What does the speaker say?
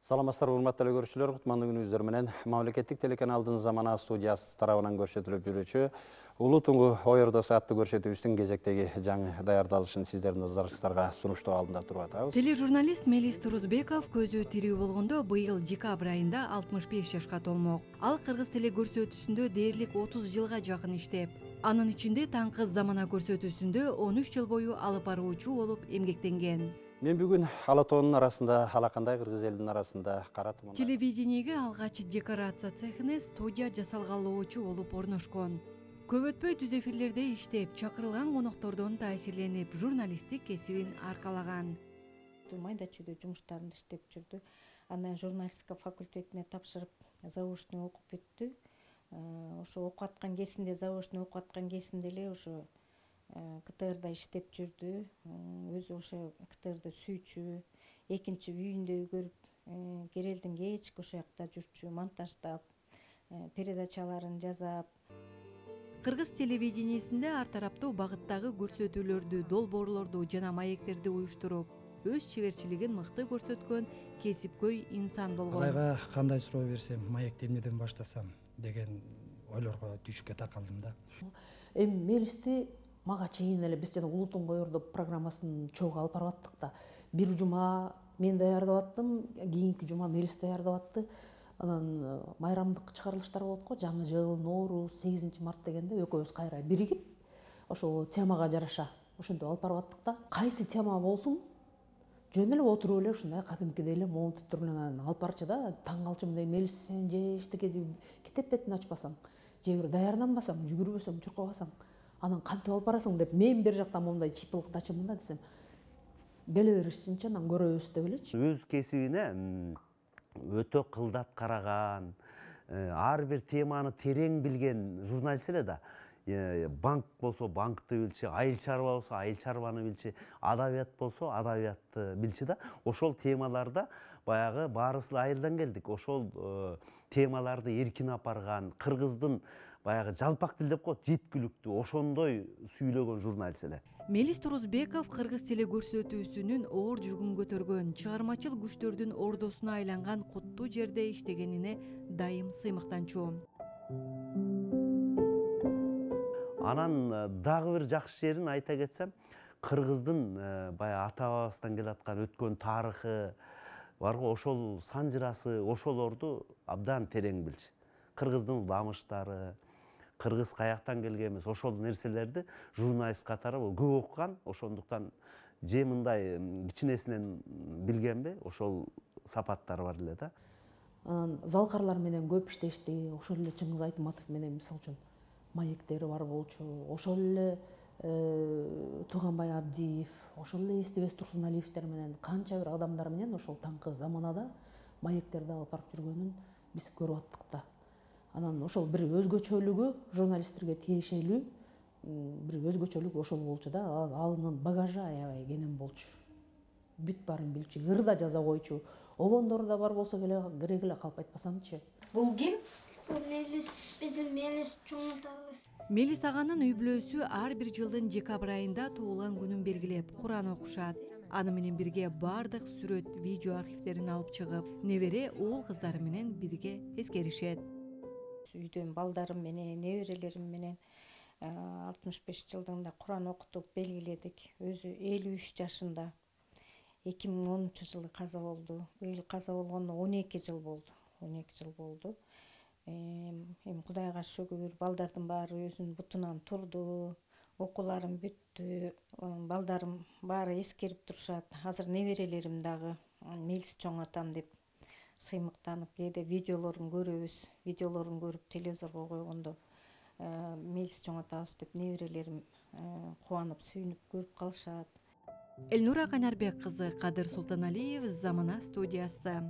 Саламатсыздар, урматтуу көрүүчүлөр, кутмандуу күнүңүздөр менен мамлекеттик телеканалдын Замана студиясы тарабынан көрсөтүлүп жүрүүчү Улуу Туңгу ой ордосу аттуу көрсөтүүбүздүн кезектеги жаңы даярдалышын сиздердин назарыңыздарга сунуштоо алдында туруп атабыз. Тележурналист Мелис Турузбеков көзү тирүү болгондо быйыл декабрь айында 65 жашка толмок. Ал кыргыз теле көрсөтүүсүндө дээрлик 30 жылга жакын иштеп, анын ичинде таңкы Замана көрсөтүүсүндө 13 жыл бою алып баруучу болуп эмгектенген. Мен бүгүн ала тоонун арасында, алакандай кыргыз элинин арасында каратмын. Телевидениеге алгач декорация цехине студия жасалгалоочу болуп орношкон. Көп өтпөй түз эфирлерде иштеп, чакырылган коноктордон таасирленип, журналисттик кесибин аркалаган. Майда чүйдө жумуштарында иштеп жүрдү. Анан журналистика факультетине тапшырып, заочный окуп бүттү. Ошо окуп аткан кезинде, заочный окуп аткан кезинде эле ошо КТРда иштеп жүрдү. Өзү ошо КТРды сүйчү, экинчи үйүндө көрүп, Керелдин кечки ошо жакта жүрчү, монтаждап, передачаларын жасап. Кыргыз телевидениесинде ар тараптуу багыттагы көрсөтүүлөрдү, долбоорлорду жана маектерди уюштуруп, өз чеберчилигин мыкты көрсөткөн кесипкөй инсан болгон. Кудайга кандай суроо берсем, маекти эмнеден баштасам деген ойлорго түшүккө такалдым да. Эми Мелисти мага чейин эле биз жана Улуу Туңгу ой ордо программасын чогуу алып барып аттык да. Бир жума мен даярдап аттым, кийинки жума Мелис даярдап атты. Анан майрамдык чыгарылыштар болот го, жаңы жыл, Ноорус, 8 март дегенде экөөбүз кайра биригип, ошол темага жараша ошентип алып барып аттык да. Кайсы тема болсун, жөн эле отуруп эле ушундай кадимкидей эле монтип туруп эле алып барчу да. Таң калчу мындай Мелис сен же эчтеке китеп бетин ачпасаң, же бир даярданбасаң, жүгүрбөсөң, чуркабасаң, анан кантип алып барасың деп мен бир жактан мондай чыйпылыкты ачамын да десем. Келе беришсинчи анан көрөбүз деп элечи. Өз кесибине өтө кылдат караган, ар бир теманы терең билген журналист эле да. Банк болсо банкты билчи, айыл чарба болсо айыл чарбаны билчи, адабият болсо адабиятты билчи да. Ошол темаларда баягы баарыбыз айылдан келдик. Ошол темаларды эркин апарган, кыргыздын баягы жалпак тил деп коет, жеткиликтүү, ошондой сүйлөгөн журналист эле. Мелис Турузбеков кыргыз теле көрсөтүүсүнүн оор жүгүн көтөргөн, чыгармачыл күчтөрдүн ордосуна айланган куттуу жерде иштегенине дайым сыймыктанчу. Анан дагы бир жакшы жерин айта кетсем, кыргыздын баягы ата бабасынан келаткан өткөн тарыхы бар го, ошол санжырасы, ошолорду абдан терең билчү. Кыргыздын уламыштары, кыргыз каяктан келгенбиз, ошол нерселерди журналист катары көп окуган, ошондуктан же мындай кичинесинен билгенби, ошол сапаттары бар эле да. Анан залкарлар менен көп иштешти, ошол эле Чыңгыз Айтматов менен мисалы үчүн маектери бар болчу, ошол эле Туганбай Абдиев, ошол эле Эстебес Турсуналиевдер менен канча бир адамдар менен ошол таңкы Заманада маектерди алып барып жүргөнүн биз көрүп аттык да. Анан ошол бир өзгөчөлүгү журналисттерге тиешелүү бир өзгөчөлүк ошол болчу да. Анын багажы аябай кенен болчу. Бүт баарын билчү, ырда жаза койчу. Обондору да бар болсо керек эле калп айтпасамчы. Бул ким? Бул Мелис, биздин Мелис чоң атабыз. Мелис аганын үй бүлөсү ар бир жылдын декабрь айында туулган күнүн белгилеп, Куран окушат. Аны менен бирге бардык сүрөт, видео архивтерин алып чыгып, небере уул кыздары менен бирге эскеришет. Үйдөн балдарым менен, неберелерим менен 65 жылдыгында Куран окуттук, белгиледик. Өзү 53 жашында. 2010 жылы каза болду. Быйыл каза болгону 12 жыл болду. 12 жыл болду. Эми Кудайга шүгүр, балдардын баары өзүнүн бутунан турду, окууларым бүттү, балдарым баары эскерип турушат. Азыр неберелерим дагы Мелис чоң атам деп сыймыктанып, кээде видеолорун көрөбүз. Видеолорун көрүп телевизорго койгондо Мелис чоң атабыз деп неберелерим кубанып, сүйүнүп көрүп калышат. Элнура Канарбек кызы, Кадыр Султаналиев, Замана студиясы.